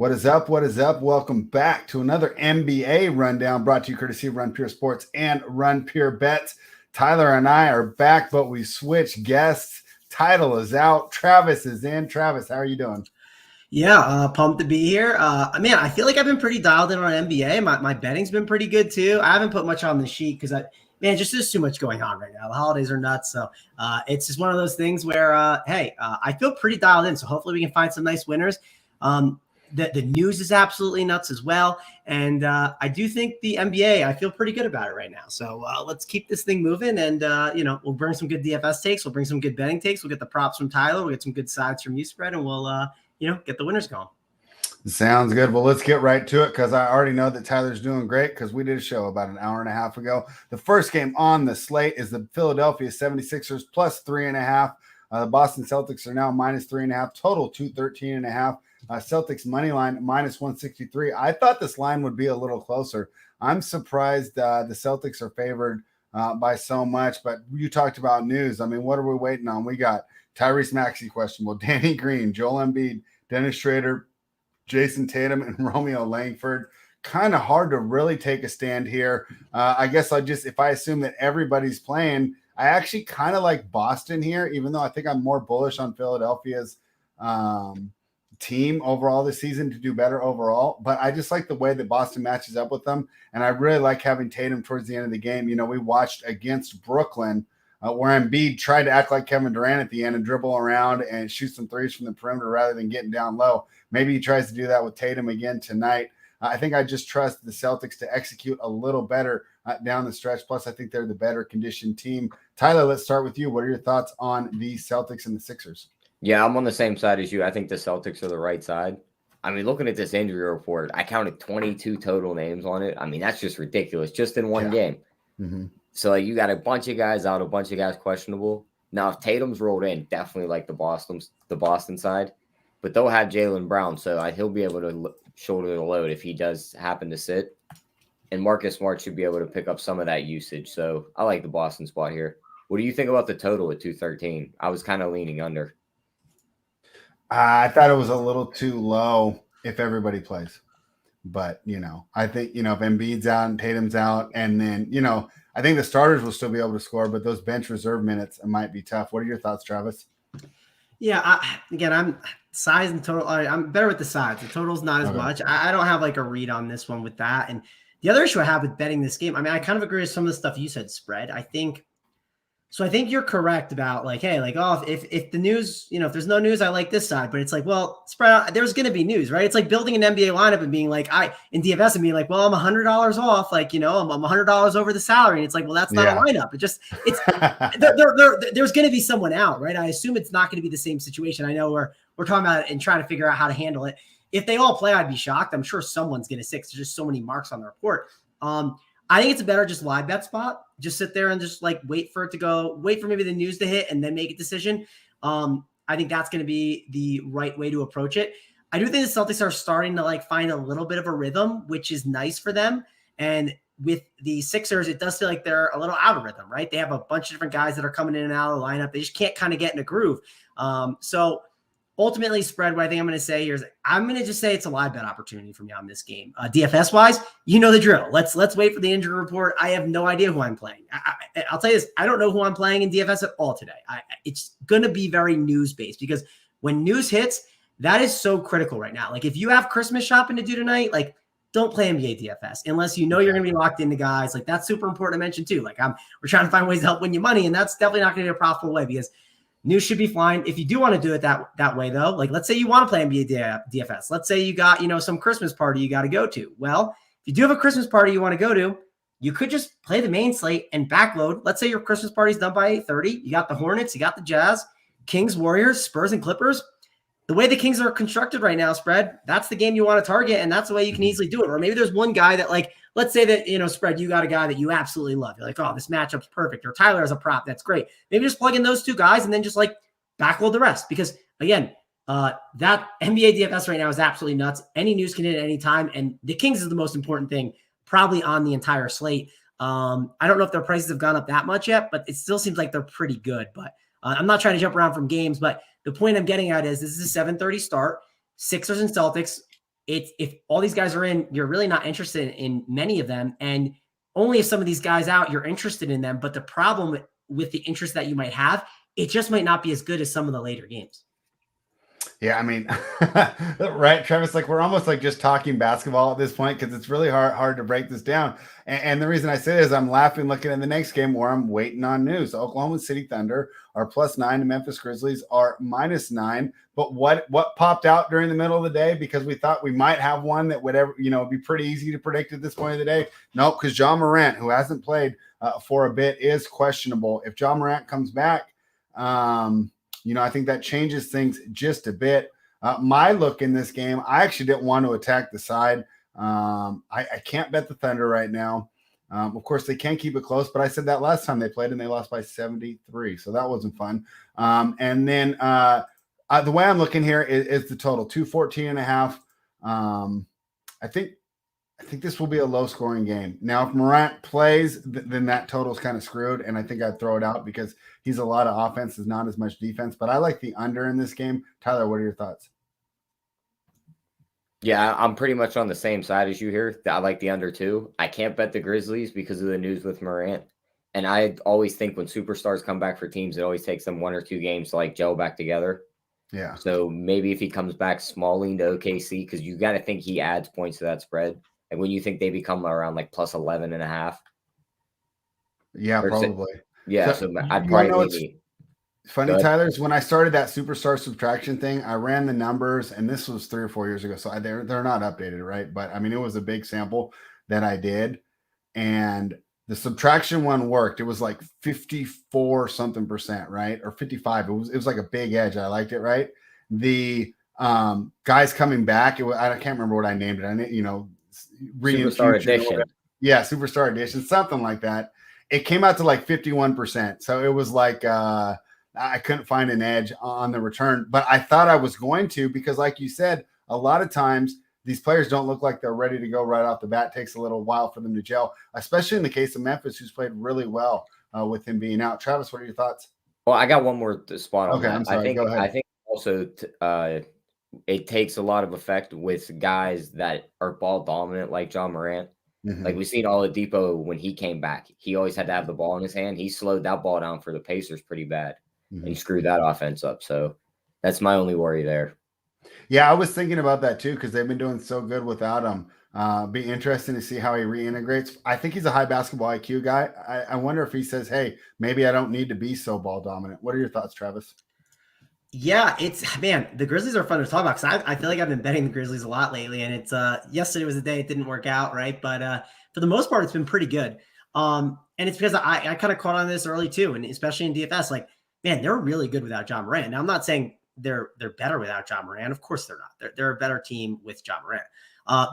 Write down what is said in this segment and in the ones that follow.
What is up? What is up? Welcome back to another NBA rundown brought to you courtesy of Run Pure Sports and Run Pure Bets. Tyler and I are back, but we switched guests. Title is out. Travis is in. Travis, how are you doing? Yeah, pumped to be here. Man, I feel like I've been pretty dialed in on NBA. My betting's been pretty good too. I haven't put much on the sheet because just there's too much going on right now. The holidays are nuts, so it's just one of those things where I feel pretty dialed in. So hopefully we can find some nice winners. The news is absolutely nuts as well, and I do think the NBA. I feel pretty good about it right now. So let's keep this thing moving, and we'll bring some good DFS takes. We'll bring some good betting takes. We'll get the props from Tyler. We'll get some good sides from you, Spread, and we'll get the winners going. Sounds good. Well, let's get right to it because I already know that Tyler's doing great because we did a show about an hour and a half ago. The first game on the slate is the Philadelphia 76ers plus 3.5. The Boston Celtics are now minus 3.5. Total 213.5. Celtics money line minus 163. I thought this line would be a little closer. I'm surprised the Celtics are favored by so much, but you talked about news. I mean, what are we waiting on? We got Tyrese Maxey questionable, Danny Green, Joel Embiid, Dennis Schroeder, Jason Tatum, and Romeo Langford. Kind of hard to really take a stand here. I guess if I assume that everybody's playing, I actually kind of like Boston here, even though I think I'm more bullish on Philadelphia's team overall this season to do better overall. But I just like the way that Boston matches up with them. And I really like having Tatum towards the end of the game. You know, we watched against Brooklyn where Embiid tried to act like Kevin Durant at the end and dribble around and shoot some threes from the perimeter rather than getting down low. Maybe he tries to do that with Tatum again tonight. I think I just trust the Celtics to execute a little better down the stretch. Plus, I think they're the better conditioned team. Tyler, let's start with you. What are your thoughts on the Celtics and the Sixers? Yeah, I'm on the same side as you. I think the Celtics are the right side. I mean, looking at this injury report, I counted 22 total names on it. I mean, that's just ridiculous, just in one game. Mm-hmm. So you got a bunch of guys out, a bunch of guys questionable. Now, if Tatum's rolled in, definitely like the Boston side. But they'll have Jaylen Brown, so he'll be able to shoulder the load if he does happen to sit. And Marcus Smart should be able to pick up some of that usage. So I like the Boston spot here. What do you think about the total at 213? I was kind of leaning under. I thought it was a little too low if everybody plays. But, I think, if Embiid's out and Tatum's out, and then, I think the starters will still be able to score, but those bench reserve minutes might be tough. What are your thoughts, Travis? Yeah, I'm size and total. I'm better with the sides. The total's not as much. I don't have like a read on this one with that. And the other issue I have with betting this game, I mean, I kind of agree with some of the stuff you said, Spread. I think you're correct about if the news, if there's no news, I like this side, but it's like, well, Spread, there's going to be news, right? It's like building an NBA lineup and being like, in DFS and being like, well, I'm $100 off. Like, I'm $100 over the salary. And it's like, well, that's not a lineup. There's going to be someone out, right? I assume it's not going to be the same situation. I know we're talking about it and trying to figure out how to handle it. If they all play, I'd be shocked. I'm sure someone's going to sit. There's just so many marks on the report. I think it's a better just live bet spot. Just sit there and just wait for maybe the news to hit and then make a decision. I think that's going to be the right way to approach it. I do think the Celtics are starting to find a little bit of a rhythm, which is nice for them. And with the Sixers, it does feel like they're a little out of rhythm, right? They have a bunch of different guys that are coming in and out of the lineup. They just can't kind of get in a groove. So ultimately, Spread, what I think I'm going to say here is I'm going to just say it's a live bet opportunity for me on this game. DFS wise, you know the drill. Let's wait for the injury report. I have no idea who I'm playing. I'll tell you this. I don't know who I'm playing in DFS at all today. It's going to be very news based because when news hits, that is so critical right now. Like if you have Christmas shopping to do tonight, don't play NBA DFS unless you're going to be locked into guys. That's super important to mention too. We're trying to find ways to help win you money, and that's definitely not going to be a profitable way because news should be flying. If you do want to do it that way, though, let's say you want to play NBA DFS. Let's say you got, some Christmas party you got to go to. Well, if you do have a Christmas party you want to go to, you could just play the main slate and backload. Let's say your Christmas party's done by 8:30. You got the Hornets, you got the Jazz, Kings, Warriors, Spurs, and Clippers. The way the Kings are constructed right now, Spread, that's the game you want to target, and that's the way you can easily do it. Or maybe there's one guy that, let's say that, Spread, you got a guy that you absolutely love. You're like, oh, this matchup's perfect. Or Tyler has a prop. That's great. Maybe just plug in those two guys and then just backload the rest. Because, again, that NBA DFS right now is absolutely nuts. Any news can hit at any time, and the Kings is the most important thing probably on the entire slate. I don't know if their prices have gone up that much yet, but it still seems like they're pretty good. But I'm not trying to jump around from games, but the point I'm getting at is this is a 7:30 start. Sixers and Celtics, if all these guys are in, you're really not interested in many of them. And only if some of these guys out, you're interested in them. But the problem with the interest that you might have, it just might not be as good as some of the later games. Yeah, I mean, right, Travis, like we're almost like just talking basketball at this point because it's really hard to break this down. And the reason I say is I'm laughing looking at the next game where I'm waiting on news. The Oklahoma City Thunder are +9, the Memphis Grizzlies are -9. But what popped out during the middle of the day because we thought we might have one that would ever, be pretty easy to predict at this point of the day? Nope, because Ja Morant, who hasn't played for a bit, is questionable. If Ja Morant comes back, I think that changes things just a bit. My look in this game, I actually didn't want to attack the side. I can't bet the Thunder right now. Of course, they can keep it close, but I said that last time they played and they lost by 73, so that wasn't fun. And then the way I'm looking here is the total, 214.5. I think this will be a low-scoring game. Now, if Morant plays, then that total's kind of screwed, and I think I'd throw it out because he's a lot of offense, is not as much defense. But I like the under in this game. Tyler, what are your thoughts? Yeah, I'm pretty much on the same side as you here. I like the under too. I can't bet the Grizzlies because of the news with Morant. And I always think when superstars come back for teams, it always takes them 1 or 2 games to like gel back together. Yeah. So maybe if he comes back Smalling to OKC, because you got to think he adds points to that spread. And when you think they become around like +11.5. Yeah, probably. Yeah, so I'd probably maybe. Funny, Tyler, is when I started that superstar subtraction thing, I ran the numbers, and this was 3 or 4 years ago, so they're not updated, right? But I mean, it was a big sample that I did, and the subtraction one worked. It was like 54 something percent, right, or 55. It was like a big edge. I liked it, right? The guys coming back. I can't remember what I named it. Superstar edition. Yeah, superstar edition, something like that. It came out to like 51%. So it was like I couldn't find an edge on the return, but I thought I was going to because, like you said, a lot of times these players don't look like they're ready to go right off the bat. It takes a little while for them to gel, especially in the case of Memphis, who's played really well with him being out. Travis, what are your thoughts? Well, I got one more spot on that. I'm sorry. Go ahead. I think also it takes a lot of effect with guys that are ball dominant like Ja Morant. Mm-hmm. Like we've seen Oladipo when he came back. He always had to have the ball in his hand. He slowed that ball down for the Pacers pretty bad. And he screwed that offense up. So that's my only worry there. Yeah, I was thinking about that too because they've been doing so good without him. Be interesting to see how he reintegrates. I think he's a high basketball IQ guy. I wonder if he says, hey, maybe I don't need to be so ball dominant. What are your thoughts, Travis? Yeah, the Grizzlies are fun to talk about because I feel like I've been betting the Grizzlies a lot lately, and it's yesterday was the day it didn't work out, right? But for the most part, it's been pretty good. And it's because I kind of caught on this early too, and especially in DFS, like, man, they're really good without Ja Morant. Now, I'm not saying they're better without Ja Morant. Of course they're not. They're a better team with Ja Morant.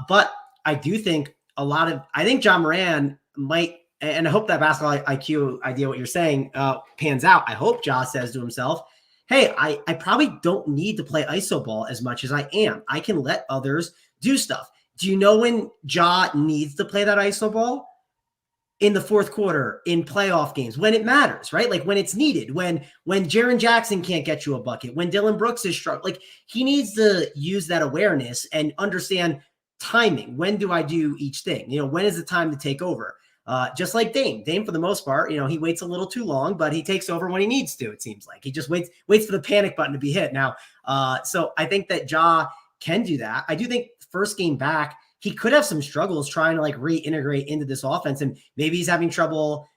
But I do think I think Ja Morant might, and I hope that basketball IQ idea, what you're saying, pans out. I hope Ja says to himself, hey, I probably don't need to play iso ball as much as I am. I can let others do stuff. Do you know when Ja needs to play that iso ball? In the fourth quarter, in playoff games, when it matters, right? Like when it's needed, when Jaren Jackson can't get you a bucket, when Dylan Brooks is struggling, like he needs to use that awareness and understand timing. When do I do each thing? When is the time to take over? Just like Dame. Dame, for the most part, he waits a little too long, but he takes over when he needs to, it seems like. He just waits for the panic button to be hit. Now, so I think that Ja can do that. I do think first game back, he could have some struggles trying to like reintegrate into this offense. And maybe he's having trouble,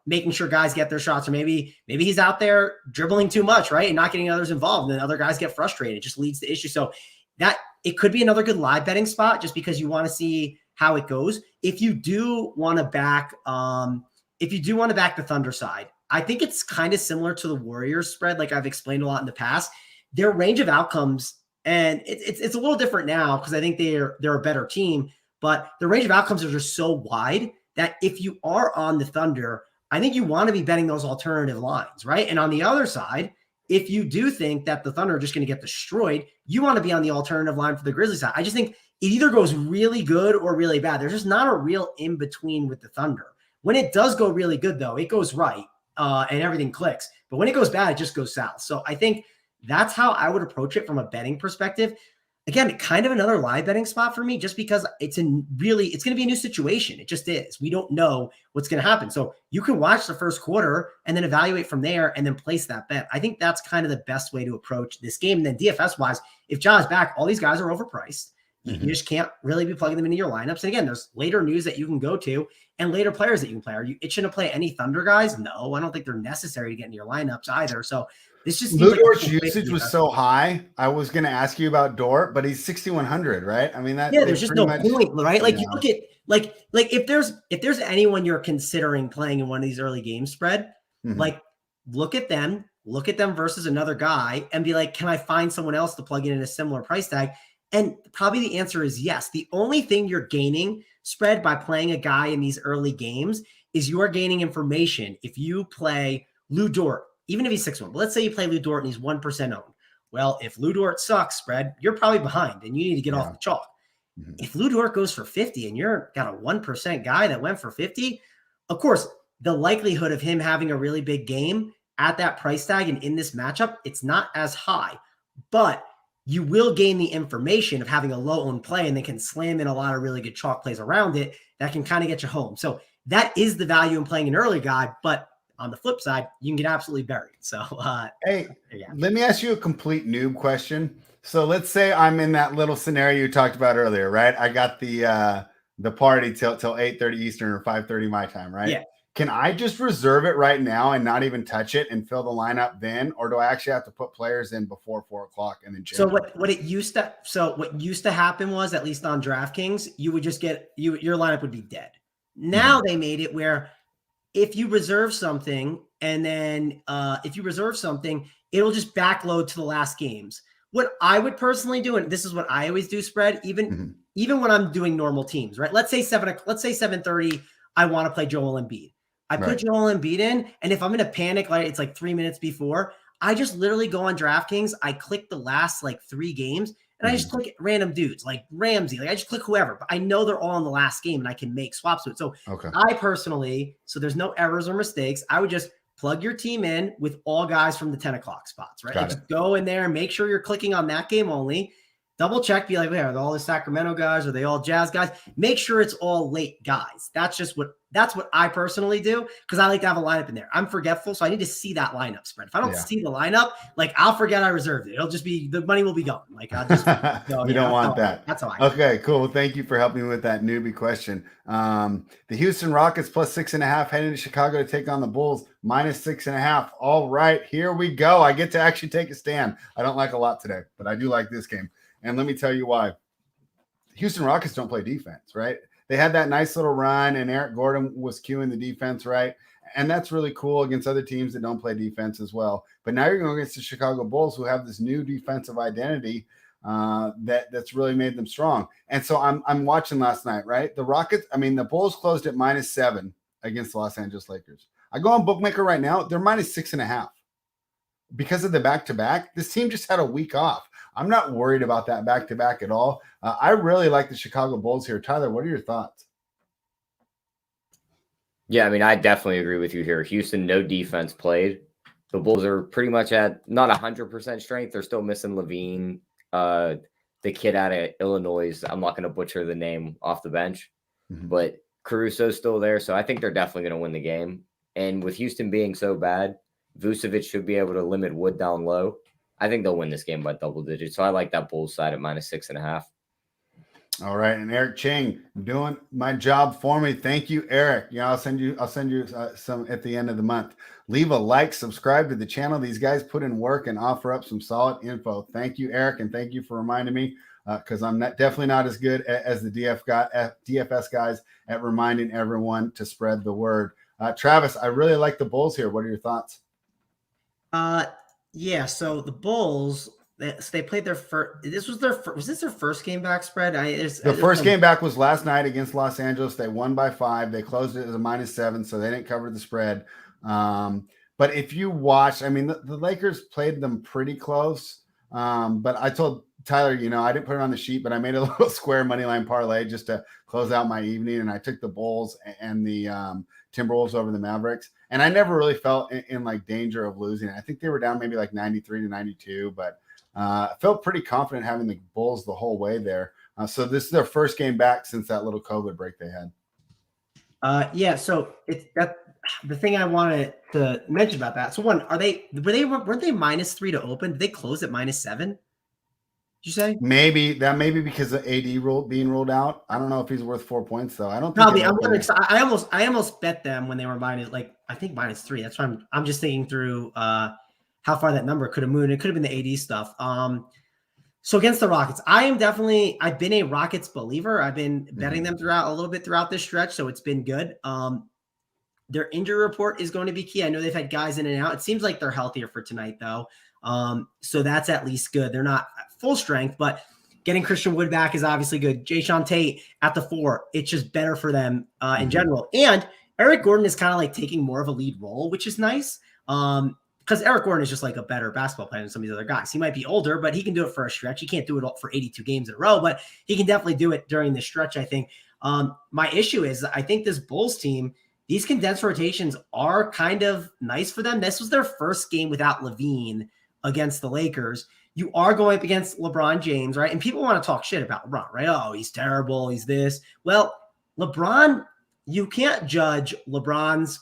making sure guys get their shots, or maybe he's out there dribbling too much, right? And not getting others involved. And then other guys get frustrated. It just leads to issues. So that it could be another good live betting spot just because you want to see how it goes. If you do want to back the Thunder side, I think it's kind of similar to the Warriors spread. Like I've explained a lot in the past, their range of outcomes, and it's a little different now because I think they're a better team, but the range of outcomes are just so wide that if you are on the Thunder, I think you want to be betting those alternative lines, right? And on the other side, if you do think that the Thunder are just going to get destroyed, you want to be on the alternative line for the Grizzlies side. I just think it either goes really good or really bad. There's just not a real in between with the Thunder. When it does go really good, though, it goes right and everything clicks. But when it goes bad, it just goes south. So I think that's how I would approach it from a betting perspective. again, kind of another live betting spot for me, just because it's going to be a new situation. It just is. We don't know what's going to happen. So you can watch the first quarter and then evaluate from there and then place that bet. I think that's kind of the best way to approach this game. And then DFS wise, if Ja's back, all these guys are overpriced. You just can't really be plugging them into your lineups. And again, there's later news that you can go to and later players that you can play. Are you itching to play any Thunder guys? No, I don't think they're necessary to get into your lineups either. So this just Lou Dort's usage was so high. I was going to ask you about Dort, but he's 6,100, right? I mean, there's just no point, right? Like you look at like if there's anyone you're considering playing in one of these early games spread, like look at them versus another guy and be like, can I find someone else to plug in a similar price tag? And probably the answer is yes. The only thing you're gaining spread by playing a guy in these early games is you are gaining information. If you play Lou Dort, even if he's 6-1, but let's say you play Lou Dort and he's 1% owned. Well, if Lou Dort sucks spread, you're probably behind and you need to get off the chalk. If Lou Dort goes for 50 and you're got a 1% guy that went for 50, of course, the likelihood of him having a really big game at that price tag and in this matchup, it's not as high, but you will gain the information of having a low owned play and they can slam in a lot of really good chalk plays around it that can kind of get you home. So that is the value in playing an early guy, but on the flip side, you can get absolutely buried. So, let me ask you a complete noob question. So let's say I'm in that little scenario you talked about earlier, right? I got the party till 8:30 Eastern or 5:30 my time, right? Yeah. Can I just reserve it right now and not even touch it and fill the lineup then, or do I actually have to put players in before 4:00 and then change? So what used to happen was, at least on DraftKings, you would just get your lineup would be dead. Now they made it where if you reserve something and then it'll just backload to the last games. What I would personally do, and this is what I always do spread, even when I'm doing normal teams, right? Let's say 7:30, I want to play Joel Embiid. I put Joel Embiid in, and if I'm in a panic, like it's like 3 minutes before, I just literally go on DraftKings. I click the last like 3 games, and I just click random dudes like Ramsey. Like I just click whoever, but I know they're all in the last game, and I can make swaps with it. So I personally, so there's no errors or mistakes. I would just plug your team in with all guys from the 10 o'clock spots, right? Like just go in there and make sure you're clicking on that game only. Double check, be like, are they all the Sacramento guys? Are they all Jazz guys? Make sure it's all late guys. That's what I personally do because I like to have a lineup in there. I'm forgetful, so I need to see that lineup spread. If I don't see the lineup, like I'll forget I reserved it. It'll just be the money will be gone. Like I'll just we don't want that. That's how I do. Okay, cool. Well, thank you for helping me with that newbie question. The Houston Rockets plus 6.5 heading to Chicago to take on the Bulls minus 6.5. All right, here we go. I get to actually take a stand. I don't like a lot today, but I do like this game. And let me tell you why. Houston Rockets don't play defense, right? They had that nice little run, and Eric Gordon was cueing the defense, right? And that's really cool against other teams that don't play defense as well. But now you're going against the Chicago Bulls, who have this new defensive identity that's really made them strong. And so I'm watching last night, right? The Bulls closed at -7 against the Los Angeles Lakers. I go on Bookmaker right now; they're minus 6.5 because of the back-to-back. This team just had a week off. I'm not worried about that back-to-back at all. I really like the Chicago Bulls here. Tyler, what are your thoughts? Yeah, I mean, I definitely agree with you here. Houston, no defense played. The Bulls are pretty much at not 100% strength. They're still missing Levine, the kid out of Illinois. I'm not going to butcher the name off the bench, but Caruso's still there. So I think they're definitely going to win the game. And with Houston being so bad, Vucevic should be able to limit Wood down low. I think they'll win this game by double digits. So I like that Bulls side at minus 6.5. All right, and Eric Chang doing my job for me. Thank you, Eric. Yeah, I'll send you some at the end of the month. Leave a like, subscribe to the channel. These guys put in work and offer up some solid info. Thank you, Eric, and thank you for reminding me because I'm definitely not as good as the DFS guys at reminding everyone to spread the word. Travis, I really like the Bulls here. What are your thoughts? Yeah, so the Bulls, they played their first. Was this their first game back spread? The first game back was last night against Los Angeles. They won by 5. They closed it as a -7, so they didn't cover the spread. But if you watch, I mean, the Lakers played them pretty close. But I told Tyler, I didn't put it on the sheet, but I made a little square money line parlay just to close out my evening, and I took the Bulls and the Timberwolves over the Mavericks, and I never really felt in like danger of losing. I think they were down maybe like 93-92, but Felt pretty confident having the Bulls the whole way there. So this is their first game back since that little COVID break they had. Yeah, so it's that the thing I wanted to mention about that. So one, weren't they -3 to open? Did they close at -7? Did you say? Maybe because of AD being ruled out. I don't know if he's worth 4 points though. I don't think Probably. I'm wondering. I almost bet them when they were I think -3. That's why I'm just thinking through how far that number could have moved. It could have been the AD stuff. So against the Rockets, I've been a Rockets believer. I've been betting them a little bit throughout this stretch, so it's been good. Their injury report is going to be key. I know they've had guys in and out. It seems like they're healthier for tonight, though. So that's at least good. They're not full strength, but getting Christian Wood back is obviously good. Jayshawn Tate at the 4, it's just better for them in general. And Eric Gordon is kind of like taking more of a lead role, which is nice. Because Eric Gordon is just like a better basketball player than some of these other guys. He might be older, but he can do it for a stretch. He can't do it for 82 games in a row, but he can definitely do it during this stretch, I think. My issue is I think this Bulls team, these condensed rotations are kind of nice for them. This was their first game without LaVine against the Lakers. You are going up against LeBron James, right? And people want to talk shit about LeBron, right? Oh, he's terrible. He's this. Well, LeBron, you can't judge LeBron's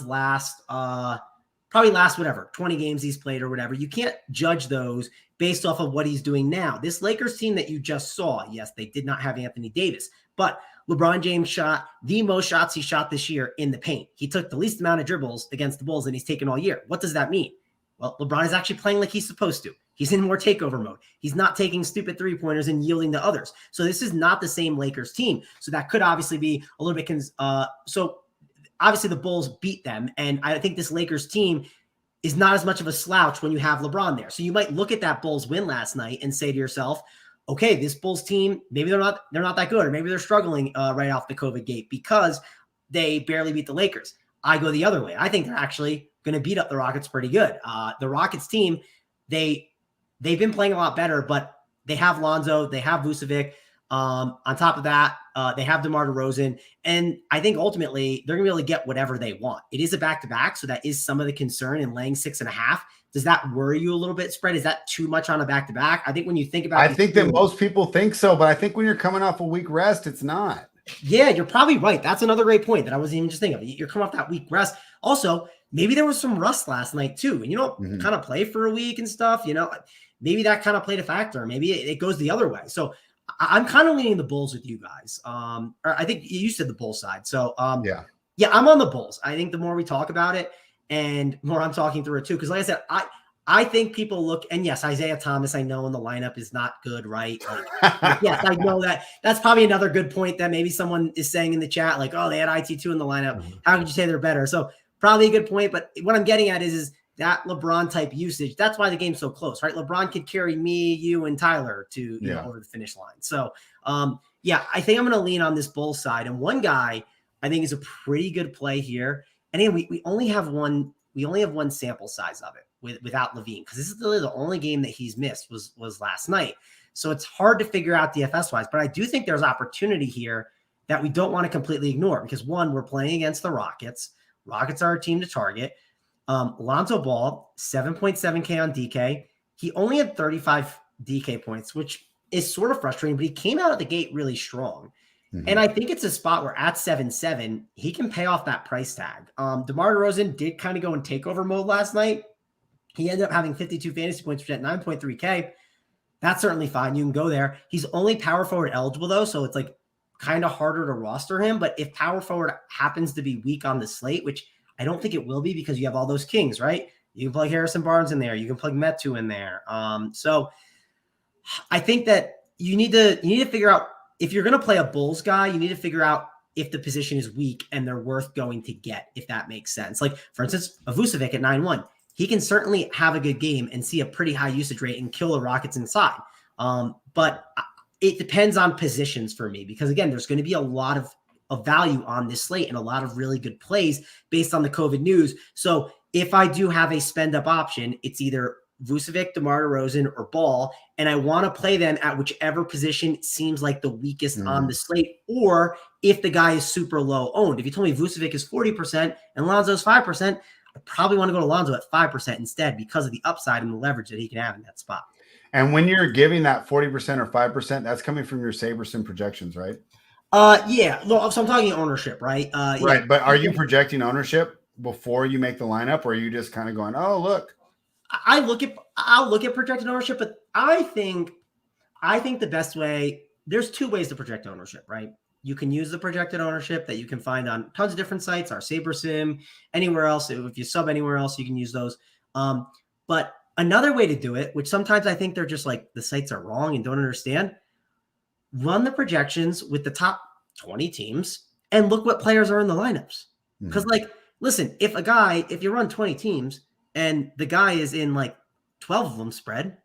last, probably last, 20 games he's played or whatever. You can't judge those based off of what he's doing now. This Lakers team that you just saw, yes, they did not have Anthony Davis, but LeBron James shot the most shots he shot this year in the paint. He took the least amount of dribbles against the Bulls than he's taken all year. What does that mean? Well, LeBron is actually playing like he's supposed to. He's in more takeover mode. He's not taking stupid three-pointers and yielding to others. So this is not the same Lakers team. So that could obviously be a little bit so obviously the Bulls beat them, and I think this Lakers team is not as much of a slouch when you have LeBron there. So you might look at that Bulls win last night and say to yourself, okay, this Bulls team, maybe they're not that good, or maybe they're struggling right off the COVID gate because they barely beat the Lakers. I go the other way. I think they're actually going to beat up the Rockets pretty good. The Rockets team, they've been playing a lot better, but they have Lonzo, they have Vucevic. On top of that, they have DeMar DeRozan, and I think ultimately they're going to be able to get whatever they want. It is a back-to-back, so that is some of the concern in laying 6.5. Does that worry you a little bit, Spread? Is that too much on a back-to-back? I think when you think about I think that most people think so, but I think when you're coming off a week rest, it's not. Yeah, you're probably right. That's another great point that I wasn't even just thinking of. You're coming off that week rest. Also, maybe there was some rust last night too, and you don't kind of play for a week and stuff. Maybe that kind of played a factor. Maybe it goes the other way. So I'm kind of leaning the Bulls with you guys. Or I think you said the Bulls side. So yeah, I'm on the Bulls. I think the more we talk about it and more I'm talking through it too, because like I said, I think people look, and yes, Isaiah Thomas, I know in the lineup is not good, right? Like, yes, I know that. That's probably another good point that maybe someone is saying in the chat, like, oh, they had IT2 in the lineup. How could you say they're better? So probably a good point. But what I'm getting at is that LeBron type usage. That's why the game's so close, right? LeBron could carry me, you, and Tyler to over the finish line. So I think I'm going to lean on this Bulls side. And one guy I think is a pretty good play here. And again, we only have one sample size of it without LaVine, because this is really the only game that he's missed was last night. So it's hard to figure out DFS wise, but I do think there's opportunity here that we don't want to completely ignore, because one, we're playing against the Rockets. Rockets are a team to target. Lonzo Ball, 7.7K on DK. He only had 35 DK points, which is sort of frustrating, but he came out of the gate really strong. And I think it's a spot where at 7.7, he can pay off that price tag. DeMar DeRozan did kind of go in takeover mode last night. He ended up having 52 fantasy points, which at 9.3K. That's certainly fine. You can go there. He's only power forward eligible, though, so it's like kind of harder to roster him. But if power forward happens to be weak on the slate, which I don't think it will be, because you have all those kings, right? You can plug Harrison Barnes in there. You can plug Metu in there. So I think that you need to figure out, if you're going to play a Bulls guy, you need to figure out if the position is weak and they're worth going to get, if that makes sense. Like, for instance, a Vucevic at 9-1. He can certainly have a good game and see a pretty high usage rate and kill the Rockets inside. But it depends on positions for me, because, again, there's going to be a lot of value on this slate and a lot of really good plays based on the COVID news. So if I do have a spend-up option, it's either Vucevic, DeMar DeRozan, or Ball, and I want to play them at whichever position seems like the weakest on the slate, or if the guy is super low owned. If you told me Vucevic is 40% and Lonzo's 5%, I probably want to go to Lonzo at 5% instead because of the upside and the leverage that he can have in that spot. And when you're giving that 40% or 5%, that's coming from your SaberSim projections, right? Yeah. So I'm talking ownership, right? Right. Yeah. But are you projecting ownership before you make the lineup, or are you just kind of going, oh, look? I'll look at projected ownership, but I think the best way, there's two ways to project ownership, right? You can use the projected ownership that you can find on tons of different sites, our SaberSim, anywhere else. If you sub anywhere else, you can use those. But another way to do it, which sometimes I think they're just like the sites are wrong and don't understand, run the projections with the top 20 teams and look what players are in the lineups. Because listen, if you run 20 teams and the guy is in like 12 of them spread,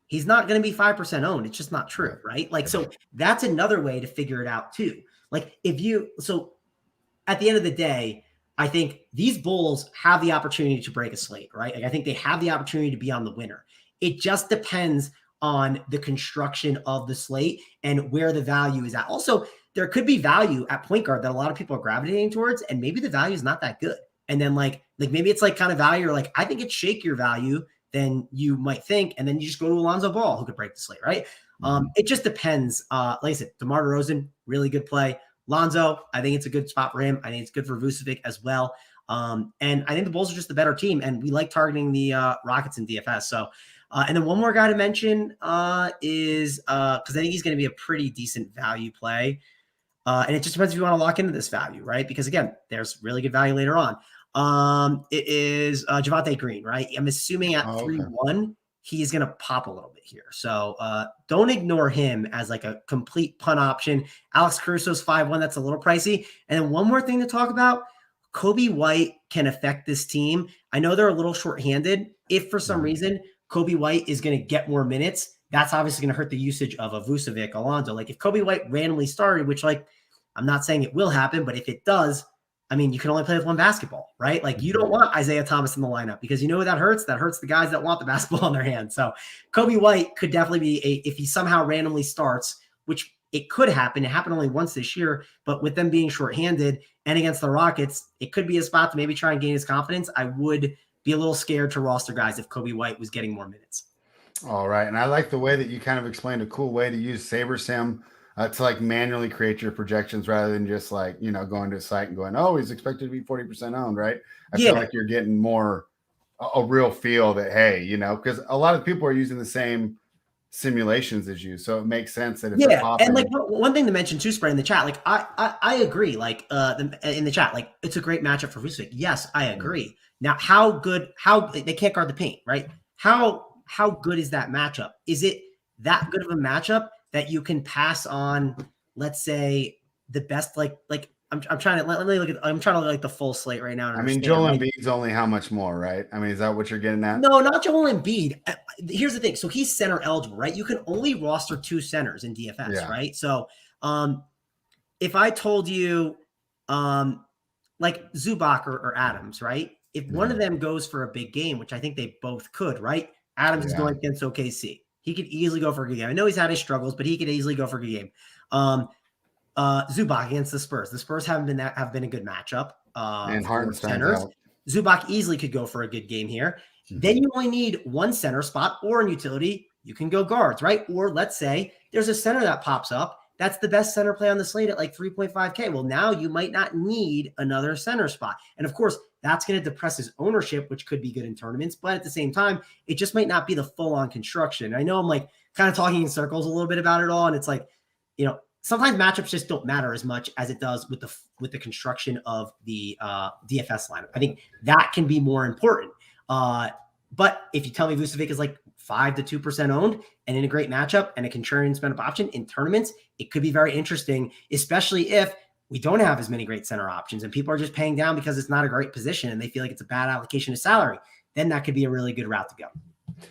he's not going to be 5% owned. It's just not true, right? So that's another way to figure it out too. So at the end of the day, I think these Bulls have the opportunity to break a slate, right? I think they have the opportunity to be on the winner. It just depends on the construction of the slate and where the value is at. Also, there could be value at point guard that a lot of people are gravitating towards, and maybe the value is not that good. And then maybe it's kind of value, or I think it's shakier value than you might think, and then you just go to Alonzo Ball, who could break the slate, right? It just depends. Like I said, Demar Derozan, really good play. Lonzo, I think it's a good spot for him. I think it's good for Vucevic as well. And I think the Bulls are just the better team, and we like targeting the Rockets in DFS. So, and then one more guy to mention is because I think he's going to be a pretty decent value play. And it just depends if you want to lock into this value, right? Because again, there's really good value later on. It is Javonte Green, right? I'm assuming at 3-1, he's going to pop a little bit here. So don't ignore him as a complete punt option. Alex Caruso's 5-1. That's a little pricey. And then one more thing to talk about, Kobe White can affect this team. I know they're a little shorthanded. If for some reason Kobe White is going to get more minutes, that's obviously going to hurt the usage of a Vucevic, Alonzo. If Kobe White randomly started, which I'm not saying it will happen, but if it does, I mean, you can only play with one basketball, right? You don't want Isaiah Thomas in the lineup because you know what that hurts? That hurts the guys that want the basketball in their hands. So Kobe White could definitely be if he somehow randomly starts, which it could happen. It happened only once this year, but with them being shorthanded and against the Rockets, it could be a spot to maybe try and gain his confidence. I would be a little scared to roster guys if Kobe White was getting more minutes. All right. And I like the way that you kind of explained a cool way to use SaberSim to manually create your projections rather than just going to a site and going, oh, he's expected to be 40% owned, right? I feel like you're getting more a real feel that, hey, because a lot of people are using the same simulations as you. So it makes sense that if they're popping. And one thing to mention too, Spray, in the chat, I agree. In the chat, it's a great matchup for Vucevic. Yes, I agree. Now, how they can't guard the paint, right? How good is that matchup? Is it that good of a matchup that you can pass on, let's say, the best, I'm trying to let me look at the full slate right now. I mean, Joel Embiid's only how much more, right? I mean, is that what you're getting at? No, not Joel Embiid. Here's the thing. So he's center eligible, right? You can only roster 2 centers in DFS, right? So if I told you Zubac or Adams, right? If one of them goes for a big game, which I think they both could, right? Adams is going against OKC. He could easily go for a good game. I know he's had his struggles, but he could easily go for a good game. Zubac against the Spurs. The Spurs have been a good matchup. And Hartenstein's out. Zubac easily could go for a good game here. Then you only need one center spot, or in utility, you can go guards, right? Or let's say there's a center that pops up. That's the best center play on the slate at 3.5K. Well, now you might not need another center spot. And of course, that's going to depress his ownership, which could be good in tournaments. But at the same time, it just might not be the full-on construction. I know I'm kind of talking in circles a little bit about it all. And it's sometimes matchups just don't matter as much as it does with the construction of the DFS lineup. I think that can be more important. But if you tell me Vucevic is 5 to 2% owned and in a great matchup and a contrarian spin up option in tournaments, it could be very interesting, especially if we don't have as many great center options and people are just paying down because it's not a great position and they feel like it's a bad allocation of salary. Then that could be a really good route to go.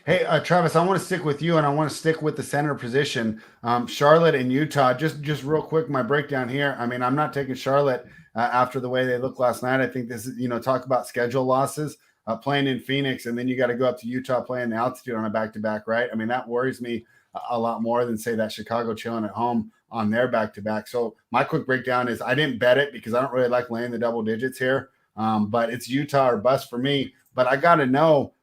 Hey, Travis, I want to stick with you and I want to stick with the center position. Charlotte and Utah, just real quick, my breakdown here. I mean, I'm not taking Charlotte after the way they looked last night. I think this is, talk about schedule losses, playing in Phoenix, and then you got to go up to Utah playing the altitude on a back-to-back, right? I mean, that worries me a lot more than, say, that Chicago chilling at home on their back-to-back. So my quick breakdown is I didn't bet it because I don't really like laying the double digits here. But it's Utah or bust for me. But I got to know,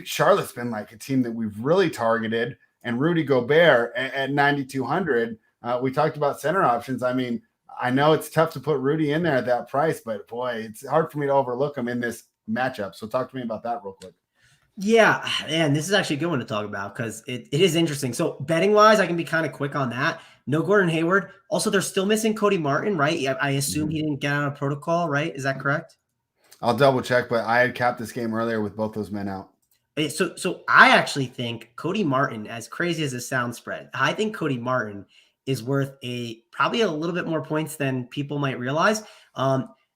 Charlotte's been like a team that we've really targeted, and Rudy Gobert at 9,200. We talked about center options. I mean, I know it's tough to put Rudy in there at that price, but boy, it's hard for me to overlook him in this matchup. So talk to me about that real quick. Yeah, and this is actually a good one to talk about because it is interesting. So betting wise, I can be kind of quick on that. No Gordon Hayward. Also, they're still missing Cody Martin, right? I assume he didn't get out of protocol, right? Is that correct? I'll double check, but I had capped this game earlier with both those men out. So I actually think Cody Martin, as crazy as it sounds, spread, I think Cody Martin is worth probably a little bit more points than people might realize.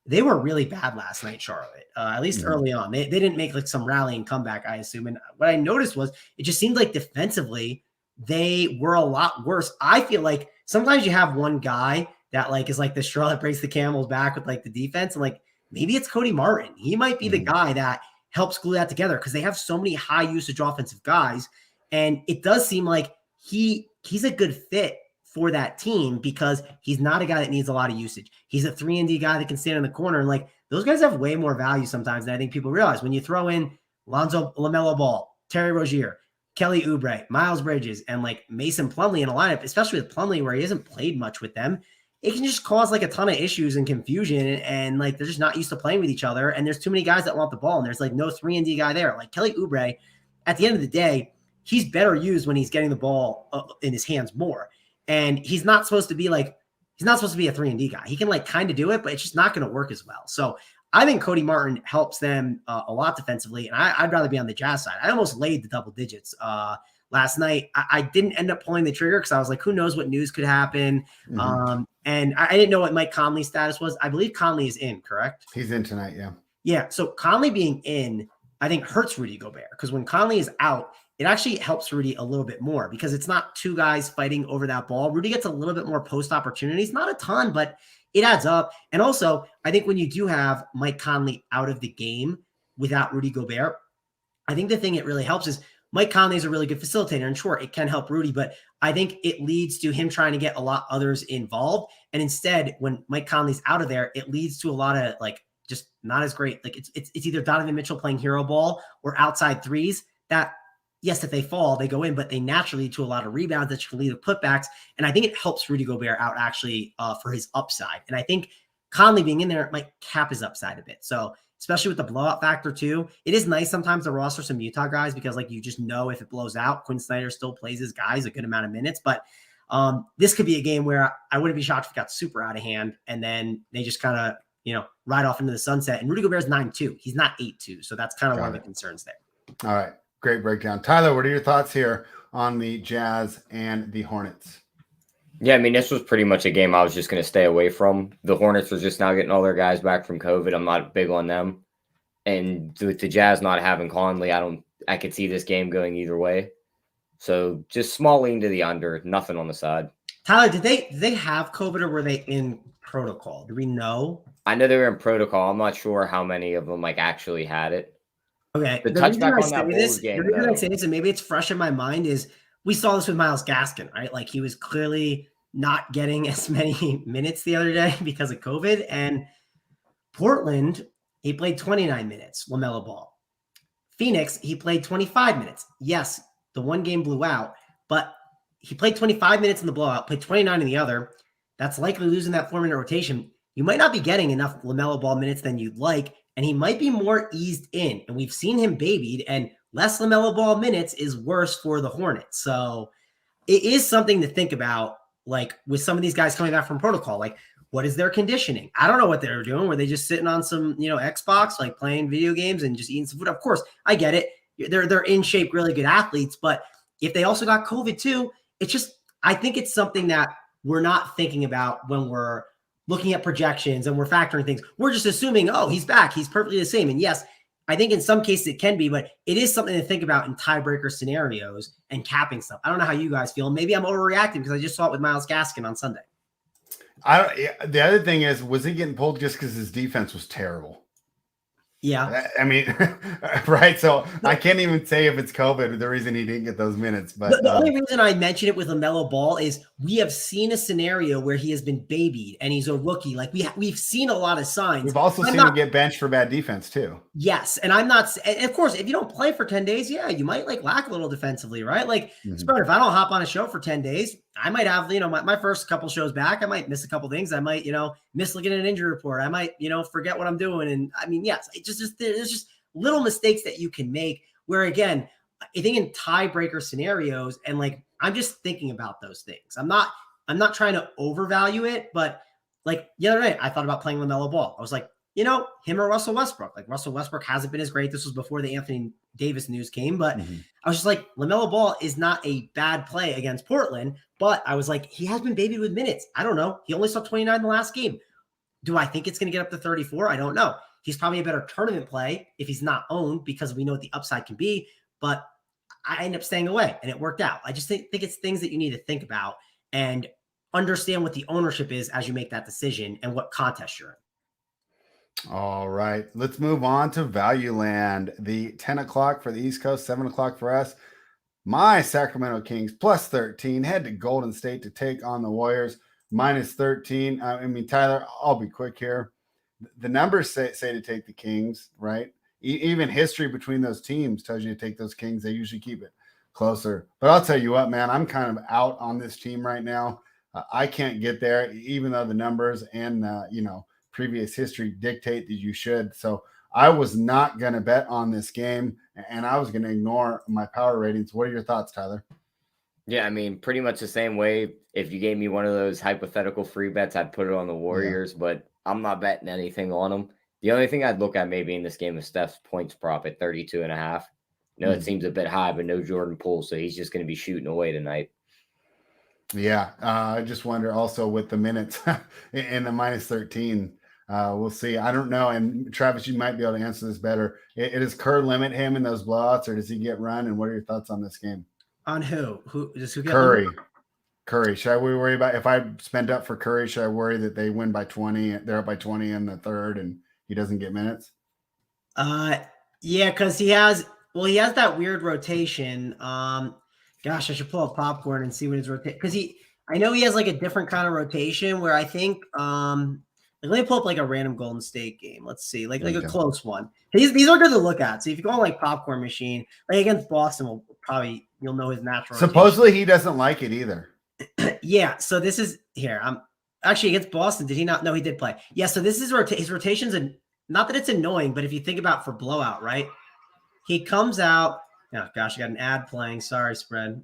They were really bad last night, Charlotte, at least early on. They didn't make like some rallying comeback, I assume. And what I noticed was it just seemed like defensively, they were a lot worse. I feel like sometimes you have one guy that like is like the straw that breaks the camel's back with like the defense. And like, maybe it's Cody Martin. He might be the guy that helps glue that together because they have so many high usage offensive guys. And it does seem like he's a good fit for that team because he's not a guy that needs a lot of usage. He's a 3-and-D guy that can stand in the corner. And like those guys have way more value sometimes than I think people realize. When you throw in Lonzo LaMelo Ball, Terry Rozier, Kelly Oubre, Miles Bridges, and like Mason Plumlee in a lineup, especially with Plumlee where he hasn't played much with them, it can just cause like a ton of issues and confusion. And like they're just not used to playing with each other. And there's too many guys that want the ball. And there's like no 3-and-D guy there. Like Kelly Oubre, at the end of the day, he's better used when he's getting the ball in his hands more. And he's not supposed to be a 3-and-D guy. He can like kind of do it, but it's just not going to work as well. So I think Cody Martin helps them a lot defensively. And I'd rather be on the Jazz side. I almost laid the double digits last night. I didn't end up pulling the trigger because I was like, who knows what news could happen. And I didn't know what Mike Conley's status was. I believe Conley is in, correct? He's in tonight. Yeah. Yeah. So Conley being in, I think hurts Rudy Gobert because when Conley is out, it actually helps Rudy a little bit more because it's not two guys fighting over that ball. Rudy gets a little bit more post opportunities, not a ton, but it adds up. And also, I think when you do have Mike Conley out of the game without Rudy Gobert, I think the thing it really helps is Mike Conley is a really good facilitator. And sure, it can help Rudy, but I think it leads to him trying to get a lot others involved. And instead, when Mike Conley's out of there, it leads to a lot of like just not as great. Like it's either Donovan Mitchell playing hero ball or outside threes that, yes, if they fall, they go in, but they naturally lead to a lot of rebounds that can lead to putbacks. And I think it helps Rudy Gobert out actually for his upside. And I think Conley being in there might cap his upside a bit. So especially with the blowout factor too, it is nice sometimes to roster some Utah guys because like you just know if it blows out, Quinn Snyder still plays his guys a good amount of minutes. But this could be a game where I wouldn't be shocked if it got super out of hand and then they just kind of, ride off into the sunset. And Rudy Gobert's 9-2. He's not 8-2. So that's kind of one of the concerns there. All right. Great breakdown. Tyler, what are your thoughts here on the Jazz and the Hornets? Yeah, I mean, this was pretty much a game I was just going to stay away from. The Hornets were just now getting all their guys back from COVID. I'm not big on them. And with the Jazz not having Conley, I could see this game going either way. So just small lean to the under, nothing on the side. Tyler, did they have COVID or were they in protocol? Do we know? I know they were in protocol. I'm not sure how many of them like actually had it. Okay. The touchback on that Bulls game, the reason I say this, and maybe it's fresh in my mind, is we saw this with Myles Gaskin, right? Like he was clearly not getting as many minutes the other day because of COVID. And Portland, he played 29 minutes, LaMelo Ball. Phoenix, he played 25 minutes. Yes, the one game blew out, but he played 25 minutes in the blowout, played 29 in the other. That's likely losing that 4-minute rotation. You might not be getting enough LaMelo Ball minutes than you'd like, and he might be more eased in. And we've seen him babied, and less LaMelo Ball minutes is worse for the Hornets. So it is something to think about, like with some of these guys coming back from protocol. Like, what is their conditioning? I don't know what they're doing. Were they just sitting on some, Xbox, like playing video games and just eating some food? Of course, I get it. They're in shape, really good athletes. But if they also got COVID too, I think it's something that we're not thinking about when we're looking at projections and we're factoring things. We're just assuming, oh, he's back. He's perfectly the same. And yes, I think in some cases it can be, but it is something to think about in tiebreaker scenarios and capping stuff. I don't know how you guys feel. Maybe I'm overreacting because I just saw it with Myles Gaskin on Sunday. The other thing is, was he getting pulled just because his defense was terrible? Yeah. I mean, right. So I can't even say if it's COVID, the reason he didn't get those minutes. But The only reason I mention it with LaMelo Ball is we have seen a scenario where he has been babied and he's a rookie. Like we've seen a lot of signs. we've also seen him get benched for bad defense too. Yes. And I'm not, and of course, if you don't play for 10 days, yeah, you might like lack a little defensively, right? Like, Spurs, if I don't hop on a show for 10 days, I might have, my first couple shows back, I might miss a couple things. I might, miss looking at an injury report. I might, forget what I'm doing. And I mean, yes, there's just little mistakes that you can make where, again, I think in tiebreaker scenarios, and like, I'm just thinking about those things. I'm not trying to overvalue it, but like the other night, I thought about playing LaMelo Ball. I was like, him or Russell Westbrook. Like Russell Westbrook hasn't been as great. This was before the Anthony Davis news came, but I was just like, LaMelo Ball is not a bad play against Portland, but I was like, he has been babied with minutes. I don't know. He only saw 29 in the last game. Do I think it's going to get up to 34? I don't know. He's probably a better tournament play if he's not owned because we know what the upside can be, but I end up staying away and it worked out. I just think it's things that you need to think about and understand what the ownership is as you make that decision and what contest you're in. All right, let's move on to Value Land. The 10 o'clock for the East Coast, 7 o'clock for us. My Sacramento Kings plus 13 head to Golden State to take on the Warriors minus 13. I mean, Tyler, I'll be quick here. The numbers say to take the Kings, right? Even history between those teams tells you to take those Kings. They usually keep it closer. But I'll tell you what, man, I'm kind of out on this team right now. I can't get there, even though the numbers and, previous history dictate that you should. So I was not going to bet on this game, and I was going to ignore my power ratings. What are your thoughts, Tyler? Yeah, I mean, pretty much the same way. If you gave me one of those hypothetical free bets, I'd put it on the Warriors, but I'm not betting anything on them. The only thing I'd look at maybe in this game is Steph's points prop at 32.5. It seems a bit high, but no Jordan Poole, so he's just going to be shooting away tonight. Yeah, I just wonder also with the minutes in the minus 13. We'll see. I don't know. And Travis, you might be able to answer this better. Does Kerr limit him in those blowouts, or does he get run? And what are your thoughts on this game? On who? Who get Curry? Curry. Should we worry about if I spent up for Curry? Should I worry that they win by 20? They're up by 20 in the third, and he doesn't get minutes. Yeah, because he has that weird rotation. Gosh, I should pull up popcorn and see what his rotation, because I know he has like a different kind of rotation where I think let me pull up like a random Golden State game. Let's see, like a close one. These are good to look at. So if you go on like popcorn machine, like against Boston, you'll know his natural. Supposedly he doesn't like it either. Yeah. So this is here. I'm actually against Boston. Did he not? No, he did play. Yeah. So this is his rotations, and not that it's annoying, but if you think about for blowout, right? He comes out. Oh gosh, I got an ad playing. Sorry, spread.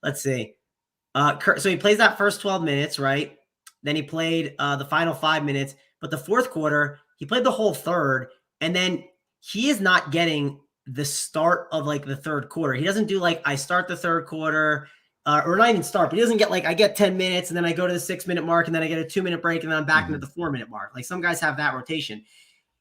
Let's see. So he plays that first 12 minutes, right? Then he played the final 5 minutes, but the fourth quarter, he played the whole third, and then he is not getting the start of like the third quarter. He doesn't do like I start the third quarter, or not even start, but he doesn't get like I get 10 minutes and then I go to the 6-minute mark and then I get a 2-minute break and then I'm back into the 4-minute mark. Like some guys have that rotation.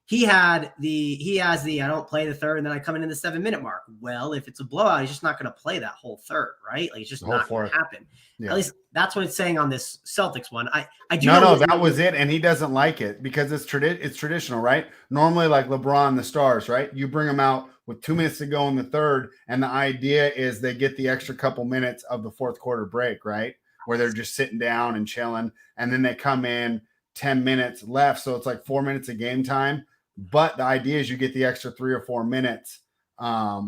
He has the I don't play the third and then I come in the 7-minute mark. Well, if it's a blowout, he's just not going to play that whole third, right? Like it's just not going to happen. Yeah. At least that's what it's saying on this Celtics one. I do. No, that was it, and he doesn't like it because it's traditional, right? Normally, like LeBron, the stars, right? You bring them out with 2 minutes to go in the third, and the idea is they get the extra couple minutes of the fourth quarter break, right? Where they're just sitting down and chilling, and then they come in 10 minutes left, so it's like 4 minutes of game time. But the idea is you get the extra 3 or 4 minutes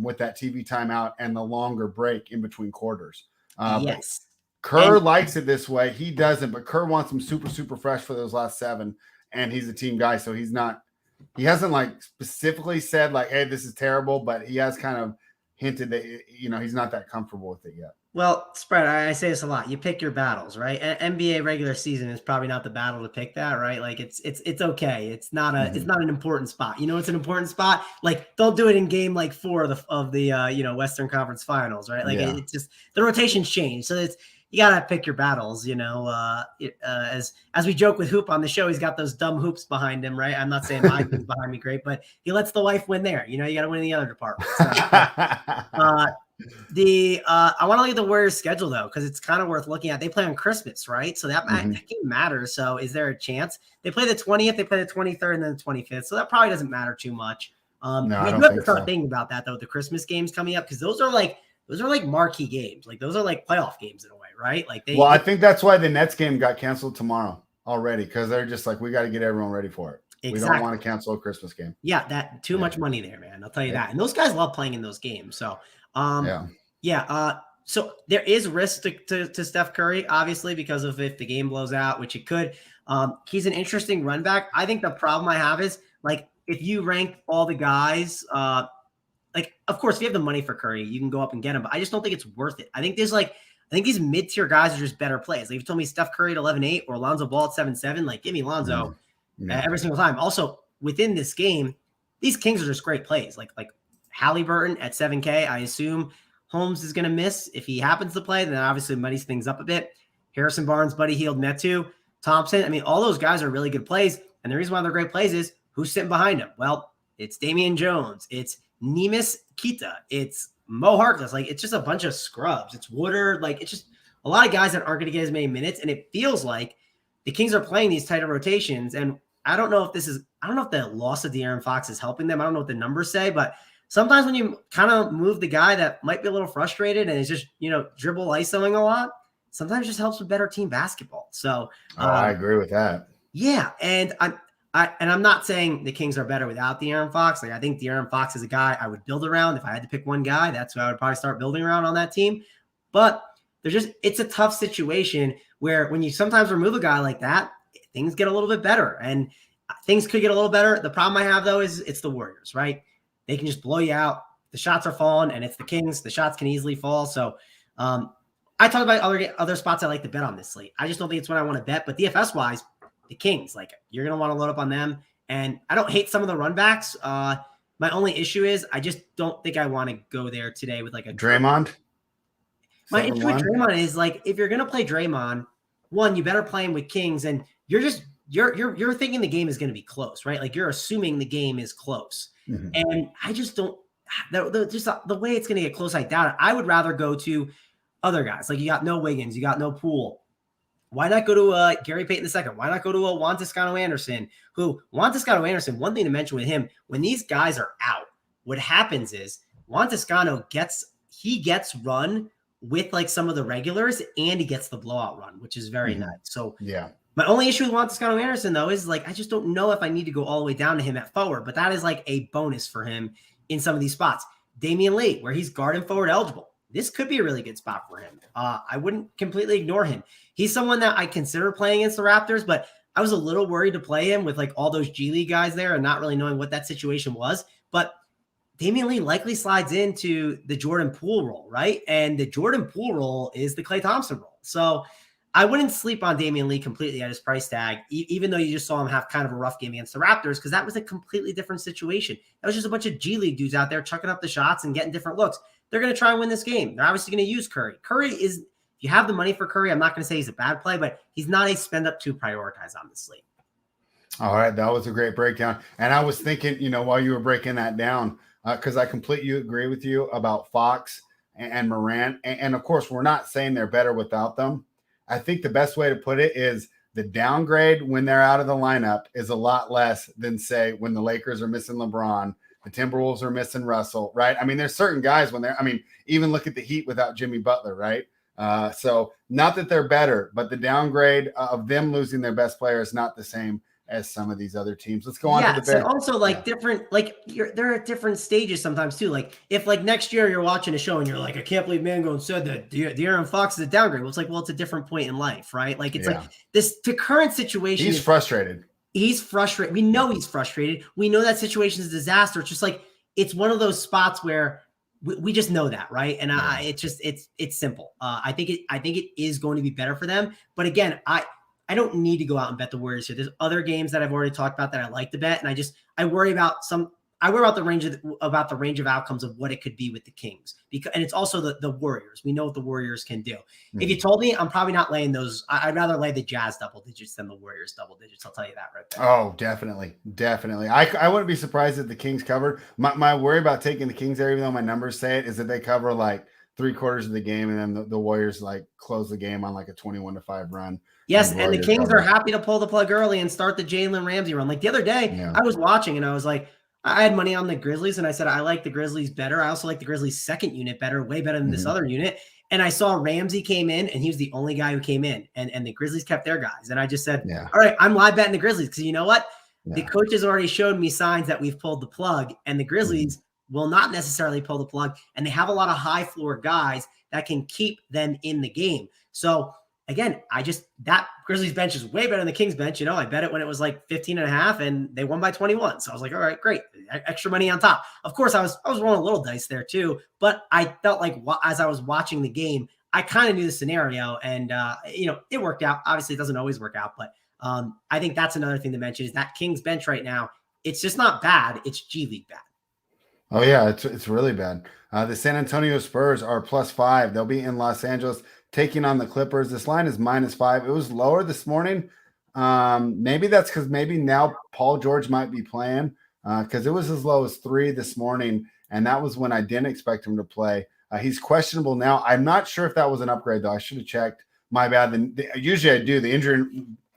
with that TV timeout and the longer break in between quarters. Yes. Kerr likes it this way. He doesn't, but Kerr wants him super, super fresh for those last 7, and he's a team guy, so he hasn't like specifically said like, hey, this is terrible, but he has kind of hinted that, he's not that comfortable with it yet. Well, spread, I say this a lot. You pick your battles, right? NBA regular season is probably not the battle to pick that, right? Like it's okay. It's not an important spot. It's an important spot. Like don't do it in game like 4 of the Western Conference Finals, right? Like it's just the rotations change. So you gotta pick your battles, as we joke with Hoop on the show, he's got those dumb hoops behind him, right? I'm not saying my thing's behind me great, but he lets the wife win there. You gotta win in the other department. So, I want to look at the Warriors schedule though, because it's kind of worth looking at. They play on Christmas, right? So that game matters. So is there a chance they play the 20th, they play the 23rd, and then the 25th? So that probably doesn't matter too much. No, we I do don't have to think start so. thinking about that though. The Christmas games coming up, because those are like marquee games. Like those are like playoff games in a way, right? Like I think that's why the Nets game got canceled tomorrow already, because they're just like, we got to get everyone ready for it. Exactly. We don't want to cancel a Christmas game. Yeah, that too much money there, man. I'll tell you that. And those guys love playing in those games. So so there is risk to Steph Curry, obviously, because of if the game blows out, which it could. He's an interesting run back. I think the problem I have is, like, if you rank all the guys, like, of course, if you have the money for Curry, you can go up and get him, but I just don't think it's worth it. I think these mid-tier guys are just better plays. Like, if you told me Steph Curry at 11-8 or Lonzo Ball at 7-7, like, give me Lonzo every single time. Also, within this game, these Kings are just great plays. Like Halliburton at 7K, I assume Holmes is going to miss. If he happens to play, then obviously muddies things up a bit. Harrison Barnes, Buddy Hield, Metu, Thompson. I mean, all those guys are really good plays. And the reason why they're great plays is who's sitting behind them? Well, it's Damian Jones. It's Neemias Queta. It's Mo Harkless. Like, it's just a bunch of scrubs. It's Woodard. Like, it's just a lot of guys that aren't going to get as many minutes. And it feels like the Kings are playing these tighter rotations. And I don't know if the loss of De'Aaron Fox is helping them. I don't know what the numbers say, but sometimes when you kind of move the guy that might be a little frustrated and is just, dribble isoing a lot, sometimes it just helps with better team basketball. So I agree with that. Yeah. And I'm not saying the Kings are better without De'Aaron Fox. Like, I think De'Aaron Fox is a guy I would build around. If I had to pick one guy, that's who I would probably start building around on that team. But it's a tough situation where when you sometimes remove a guy like that, things get a little bit better, and things could get a little better. The problem I have though is it's the Warriors, right? They can just blow you out. The shots are falling, and it's the Kings. The shots can easily fall. So I talked about other spots I like to bet on this slate. I just don't think it's what I want to bet. But DFS wise, the Kings, like, you're going to want to load up on them. And I don't hate some of the run backs. My only issue is I just don't think I want to go there today with like a Draymond. My issue with Draymond is, like, if you're going to play Draymond, one, you better play him with Kings, and you're thinking the game is going to be close, right? Like, you're assuming the game is close. Mm-hmm. And I just don't, just the way it's going to get close, I doubt it. I would rather go to other guys. Like, you got no Wiggins, you got no Poole. Why not go to Gary Payton II? Why not go to Juan Toscano-Anderson? Juan Toscano-Anderson, one thing to mention with him, when these guys are out, what happens is Juan Toscano gets run with, like, some of the regulars, and he gets the blowout run, which is very nice. So yeah. My only issue with Juan Toscano-Anderson, though, is, like, I just don't know if I need to go all the way down to him at forward, but that is like a bonus for him in some of these spots. Damian Lee, where he's guard and forward eligible. This could be a really good spot for him. I wouldn't completely ignore him. He's someone that I consider playing against the Raptors, but I was a little worried to play him with, like, all those G League guys there and not really knowing what that situation was. But Damian Lee likely slides into the Jordan Poole role, right? And the Jordan Poole role is the Klay Thompson role. So I wouldn't sleep on Damian Lee completely at his price tag, even though you just saw him have kind of a rough game against the Raptors, because that was a completely different situation. That was just a bunch of G League dudes out there chucking up the shots and getting different looks. They're going to try and win this game. They're obviously going to use Curry. Curry is, if you have the money for Curry, I'm not going to say he's a bad play, but he's not a spend up to prioritize on the slate. All right. That was a great breakdown. And I was thinking, while you were breaking that down, because I completely agree with you about Fox and Morant. And of course, we're not saying they're better without them. I think the best way to put it is the downgrade when they're out of the lineup is a lot less than, say, when the Lakers are missing LeBron, the Timberwolves are missing Russell, right? I mean, there's certain guys even look at the Heat without Jimmy Butler, right? So not that they're better, but the downgrade of them losing their best player is not the same as some of these other teams. Let's go on to the bench. And also, like, different, like, they're at different stages sometimes too. Like, if, like, next year you're watching a show and you're like, I can't believe Mangone said that De'Aaron Fox is a downgrade. Well, it's like, it's a different point in life, right? Like, it's like this, the current situation. He's frustrated. He's frustrated. We know he's frustrated. We know that situation is a disaster. It's just like, it's one of those spots where we just know that, right? And it's simple. I think it is going to be better for them. But again, I don't need to go out and bet the Warriors here. There's other games that I've already talked about that I like to bet. And I worry about I worry about the range of outcomes of what it could be with the Kings, and it's also the Warriors. We know what the Warriors can do. Mm-hmm. If you told me, I'm probably not laying those. I'd rather lay the Jazz double digits than the Warriors double digits. I'll tell you that right there. Oh, definitely. I wouldn't be surprised if the Kings covered. My worry about taking the Kings there, even though my numbers say it, is that they cover like 3/4 of the game, and then the Warriors like close the game on like a 21-5 run. Yes, and the Kings are happy to pull the plug early and start the Jalen Ramsey run. Like the other day, I was watching and I was like, I had money on the Grizzlies, and I said I like the Grizzlies better. I also like the Grizzlies' second unit better, way better than this other unit. And I saw Ramsey came in, and he was the only guy who came in, and the Grizzlies kept their guys. And I just said, all right, I'm live betting the Grizzlies because you know what? The coaches already showed me signs that we've pulled the plug, and the Grizzlies will not necessarily pull the plug, and they have a lot of high floor guys that can keep them in the game. So again, that Grizzlies bench is way better than the Kings bench. You know, I bet it when it was like 15.5 and they won by 21. So I was like, all right, great. Extra money on top. Of course, I was rolling a little dice there too, but I felt like as I was watching the game, I kind of knew the scenario and, it worked out. Obviously it doesn't always work out, but I think that's another thing to mention is that Kings bench right now. It's just not bad. It's G League bad. Oh yeah, it's really bad. The San Antonio Spurs are +5. They'll be in Los Angeles taking on the Clippers. This line is -5. It was lower this morning. Maybe that's because maybe now Paul George might be playing because it was as low as 3 this morning, and that was when I didn't expect him to play. He's questionable now. I'm not sure if that was an upgrade though. I should have checked. My bad. Usually I do. The injury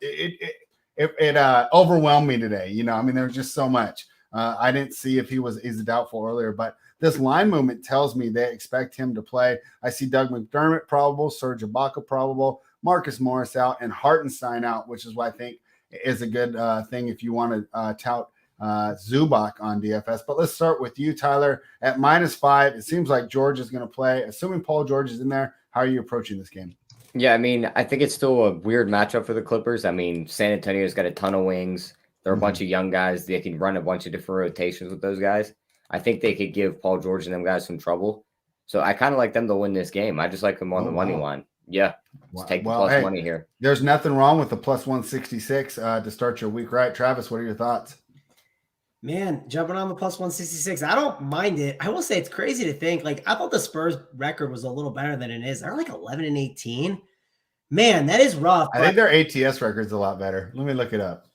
it overwhelmed me today. You know, I mean, there was just so much. I didn't see if he's doubtful earlier, but this line movement tells me they expect him to play. I see Doug McDermott probable, Serge Ibaka probable, Marcus Morris out, and Hartenstein out, which is what I think is a good thing if you want to tout Zubac on DFS. But let's start with you, Tyler. At -5, it seems like George is going to play. Assuming Paul George is in there, how are you approaching this game? Yeah, I mean, I think it's still a weird matchup for the Clippers. I mean, San Antonio's got a ton of wings. They're a bunch of young guys. They can run a bunch of different rotations with those guys. I think they could give Paul George and them guys some trouble. So I kind of like them to win this game. I just like them on the money line. Yeah, let's take the plus money here. There's nothing wrong with the +166 to start your week, right? Travis, what are your thoughts? Man, jumping on the +166. I don't mind it. I will say it's crazy to think. Like, I thought the Spurs record was a little better than it is. They're like 11-18. Man, that is rough. I think their ATS record's a lot better. Let me look it up.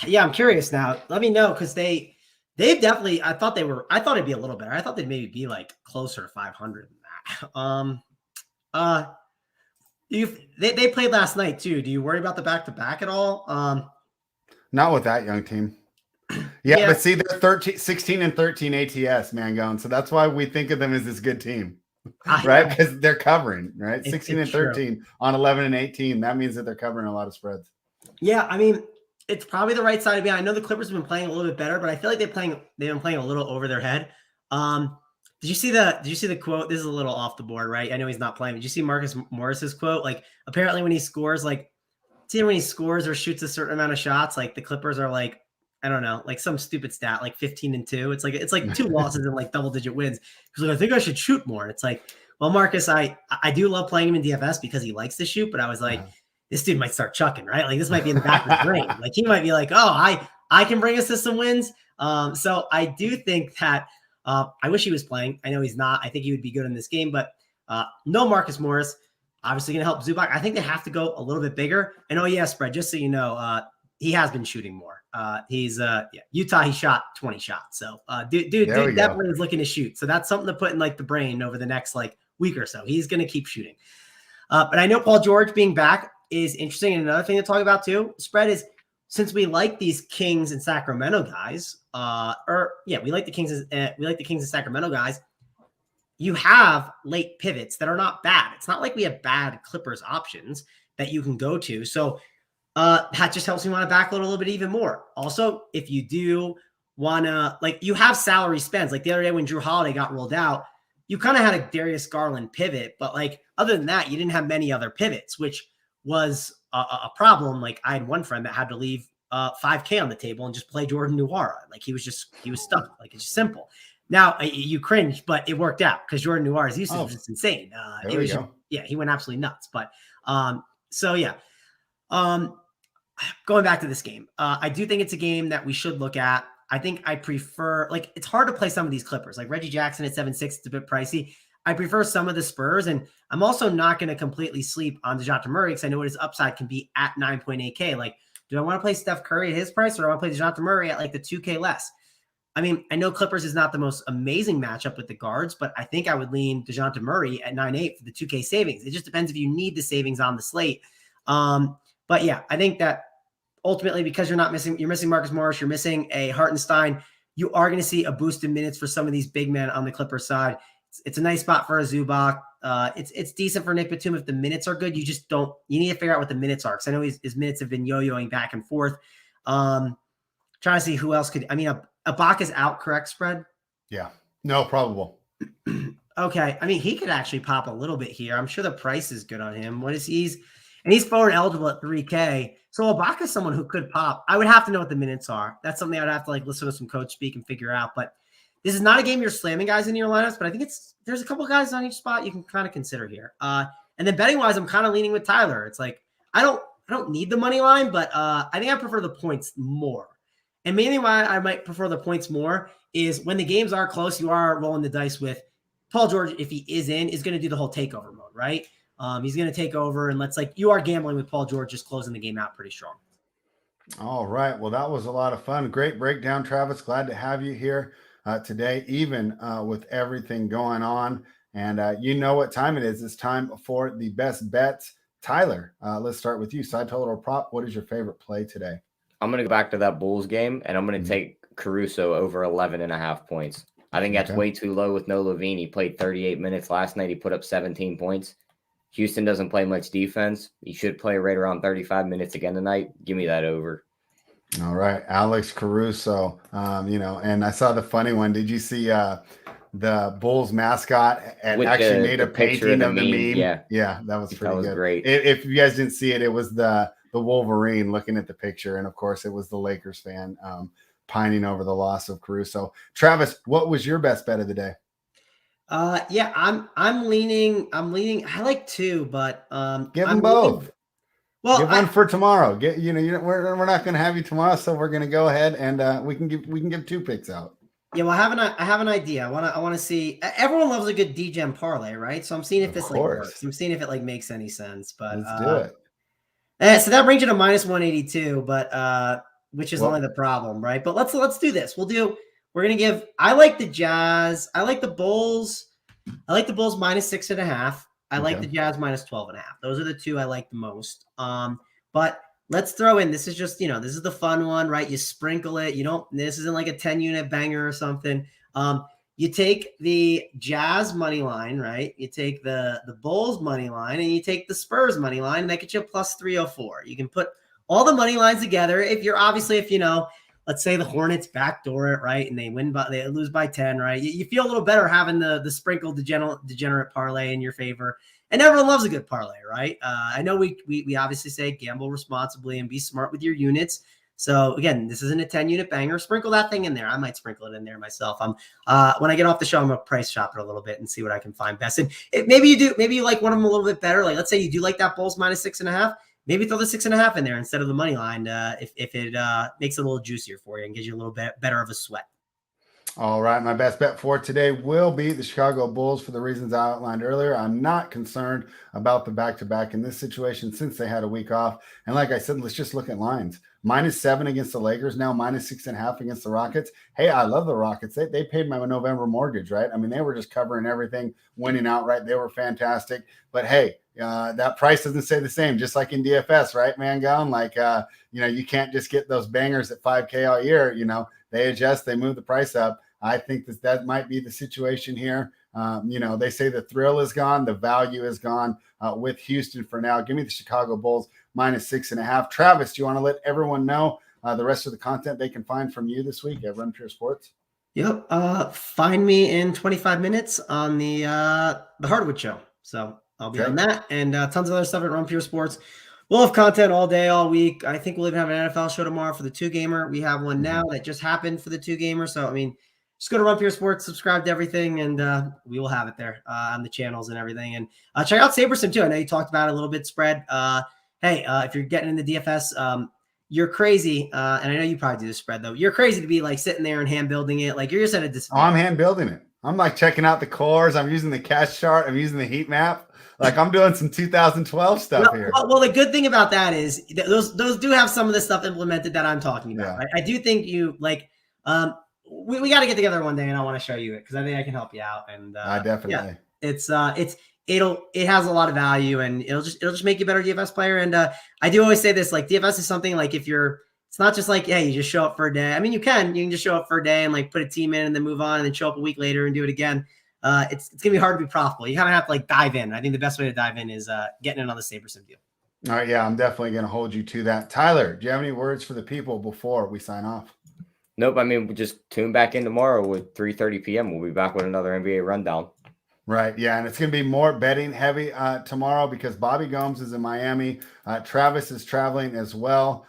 Yeah, I'm curious now. Let me know because they've definitely. I thought it'd be a little better. I thought they'd maybe be like closer to 500 than that. They played last night too. Do you worry about the back-to-back at all? Not with that young team. Yeah, but see, they're 16-13 ATS, Mangone. So that's why we think of them as this good team, right? Because they're covering, right? 16-13 on 11-18. That means that they're covering a lot of spreads. Yeah, I mean, it's probably the right side to be on. I know the Clippers have been playing a little bit better, but I feel like they've been playing a little over their head. Did you see the quote? This is a little off the board, right? I know he's not playing. Did you see Marcus Morris's quote? Like, apparently when he scores, like, see when he scores or shoots a certain amount of shots, like the Clippers are like, I don't know, like some stupid stat, like 15-2. It's like 2 losses and like double-digit wins. He's like, I think I should shoot more. And it's like, well, Marcus, I do love playing him in DFS because he likes to shoot, but I was like, this dude might start chucking, right? Like this might be in the back of his brain. Like he might be like, oh, I can bring us to some wins. So I do think that I wish he was playing. I know he's not. I think he would be good in this game, but no Marcus Morris. Obviously going to help Zubac. I think they have to go a little bit bigger. And spread, just so you know, he has been shooting more. He's Utah, he shot 20 shots. So dude definitely is looking to shoot. So that's something to put in like the brain over the next like week or so. He's going to keep shooting. But I know Paul George being back is interesting. And another thing to talk about too, spread is since we like these Kings and Sacramento guys, we like the Kings and Sacramento guys. You have late pivots that are not bad. It's not like we have bad Clippers options that you can go to. So that just helps me want to backload a little bit even more. Also, if you do want to, like, you have salary spends. Like the other day when Drew Holiday got rolled out, you kind of had a Darius Garland pivot. But, like, other than that, you didn't have many other pivots, which was a problem. Like, I had one friend that had to leave $5K on the table and just play Jordan Nwora. Like, he was stuck. Like, it's just simple. Now, you cringe, but it worked out because Jordan Nwara's usage was just insane. He went absolutely nuts. But, going back to this game, I do think it's a game that we should look at. I think I prefer, like, it's hard to play some of these Clippers. Like Reggie Jackson at 7-6, it's a bit pricey. I prefer some of the Spurs, and I'm also not going to completely sleep on DeJounte Murray because I know what his upside can be at 9.8K. Like, do I want to play Steph Curry at his price, or do I want to play DeJounte Murray at like the 2K less? I mean, I know Clippers is not the most amazing matchup with the guards, but I think I would lean DeJounte Murray at 9.8 for the 2K savings. It just depends if you need the savings on the slate. But yeah, I think that ultimately, because you're missing Marcus Morris, you're missing a Hartenstein, you are going to see a boost in minutes for some of these big men on the Clippers side. It's a nice spot for a Zubac. It's decent for Nick Batum if the minutes are good. You need to figure out what the minutes are, because I know his minutes have been yo-yoing back and forth. Trying to see who else could. I mean, Ibaka's out, correct, spread? Yeah. No, probable. Okay. I mean, he could actually pop a little bit here. I'm sure the price is good on him. He's forward eligible at 3K. So Ibaka's someone who could pop. I would have to know what the minutes are. That's something I would have to listen to some coach speak and figure out. But this is not a game you're slamming guys into your lineups, but I think there's a couple of guys on each spot you can kind of consider here. And then betting wise, I'm kind of leaning with Tyler. It's like, I don't need the money line, but I think I prefer the points more. And mainly why I might prefer the points more is when the games are close, you are rolling the dice with Paul George. If he is going to do the whole takeover mode, right? He's going to take over, and you are gambling with Paul George just closing the game out pretty strong. All right. Well, that was a lot of fun. Great breakdown, Travis. Glad to have you here today, even with everything going on. And you know what time it is. It's time for the best bets. Tyler, let's start with you. Side total or prop, what is your favorite play today? I'm going to go back to that Bulls game, and I'm going to take Caruso over 11.5 points. I think that's way too low with no Levine. He played 38 minutes last night. He put up 17 points. Houston doesn't play much defense. He should play right around 35 minutes again tonight. Give me that over. All right. Alex Caruso, and I saw the funny one. Did you see the Bulls mascot and actually made a painting of the meme? Yeah, that was pretty good. Great. If you guys didn't see it, it was the Wolverine looking at the picture. And of course it was the Lakers fan pining over the loss of Caruso. Travis, what was your best bet of the day? Yeah, I'm leaning. I like two, but give them both. Well, give one for tomorrow. We're not going to have you tomorrow, so we're going to go ahead and we can give two picks out. Yeah, well, I have an idea. I want to see. Everyone loves a good DGen parlay, right? So I'm seeing if this works. I'm seeing if it makes any sense. But let's do it. So that brings you to minus 182, but which is only the problem, right? But let's do this. We're going to give, I like the Jazz. I like the Bulls. I like the Bulls minus 6.5. I like the Jazz minus 12.5. Those are the two I like the most. But let's throw in, this is just, this is the fun one, right? You sprinkle it. This isn't like a 10-unit banger or something. You take the Jazz money line, right? You take the Bulls money line, and you take the Spurs money line, and that gets you plus 304. You can put all the money lines together. If let's say the Hornets backdoor it, right, and they lose by 10, right? You feel a little better having the sprinkled degenerate parlay in your favor. And everyone loves a good parlay, right? I know we obviously say gamble responsibly and be smart with your units. So again, this isn't a 10-unit banger. Sprinkle that thing in there. I might sprinkle it in there myself. When I get off the show, I'm gonna price shop it a little bit and see what I can find best. And maybe you like one of them a little bit better. Like, let's say you do like that Bulls minus 6.5. Maybe throw the 6.5 in there instead of the money line. If it makes it a little juicier for you and gives you a little bit better of a sweat. All right, my best bet for today will be the Chicago Bulls for the reasons I outlined earlier. I'm not concerned about the back-to-back in this situation since they had a week off. And like I said, let's just look at lines. -7 against the Lakers, now -6.5 against the Rockets. Hey, I love the Rockets. They paid my November mortgage, right? I mean, they were just covering everything, winning outright. They were fantastic. But hey, that price doesn't stay the same, just like in DFS, right, Mangone? Like, you can't just get those bangers at 5K all year. They adjust, they move the price up. I think that might be the situation here. They say the thrill is gone, the value is gone with Houston for now. Give me the Chicago Bulls -6.5. Travis, do you want to let everyone know the rest of the content they can find from you this week at Run Pure Sports? Yep. Find me in 25 minutes on the Hardwood Show. So I'll be on that and tons of other stuff at Run Pure Sports. We'll have content all day, all week. I think we'll even have an NFL show tomorrow for the 2-gamer. We have one now that just happened for the 2-gamer. So, just go to Run Pure Sports, subscribe to everything, and we will have it there on the channels and everything. And check out SaberSim too. I know you talked about it a little bit, Spread. Hey, if you're getting into DFS, you're crazy. And I know you probably do the spread though. You're crazy to be like sitting there and hand building it. Like you're just at a disadvantage. I'm hand building it. I'm like checking out the cores. I'm using the cash chart. I'm using the heat map. Like I'm doing some 2012 stuff here. Well, the good thing about that is those do have some of the stuff implemented that I'm talking about. Yeah. Right? I do think you like. We got to get together one day, and I want to show you it because I think I can help you out. And I definitely. Yeah, it has a lot of value, and it'll just make you a better DFS player. And I do always say this, like DFS is something like it's not just like, hey, you just show up for a day. I mean, you can just show up for a day and like put a team in and then move on and then show up a week later and do it again. It's gonna be hard to be profitable. You kind of have to like dive in. I think the best way to dive in is getting in on the SaberSim deal. All right, yeah, I'm definitely gonna hold you to that. Tyler, do you have any words for the people before we sign off? Nope. I mean, we just tune back in tomorrow with 3:30 p.m. We'll be back with another NBA rundown. Right. Yeah. And it's going to be more betting heavy tomorrow because Bobby Gomes is in Miami. Travis is traveling as well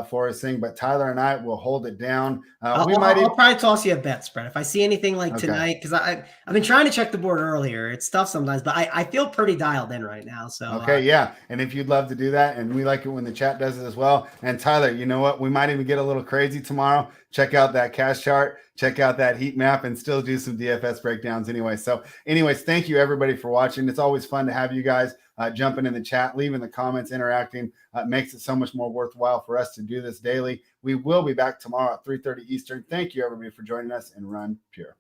for his thing. But Tyler and I will hold it down. I'll probably toss you a bet spread if I see anything like tonight, because I've been trying to check the board earlier. It's tough sometimes, but I feel pretty dialed in right now. So okay, yeah. And if you'd love to do that, and we like it when the chat does it as well. And Tyler, you know what? We might even get a little crazy tomorrow. Check out that cash chart, check out that heat map, and still do some DFS breakdowns anyway. So anyways, thank you everybody for watching. It's always fun to have you guys jumping in the chat, leaving the comments, interacting. Makes it so much more worthwhile for us to do this daily. We will be back tomorrow at 3:30 Eastern. Thank you everybody for joining us, and run pure.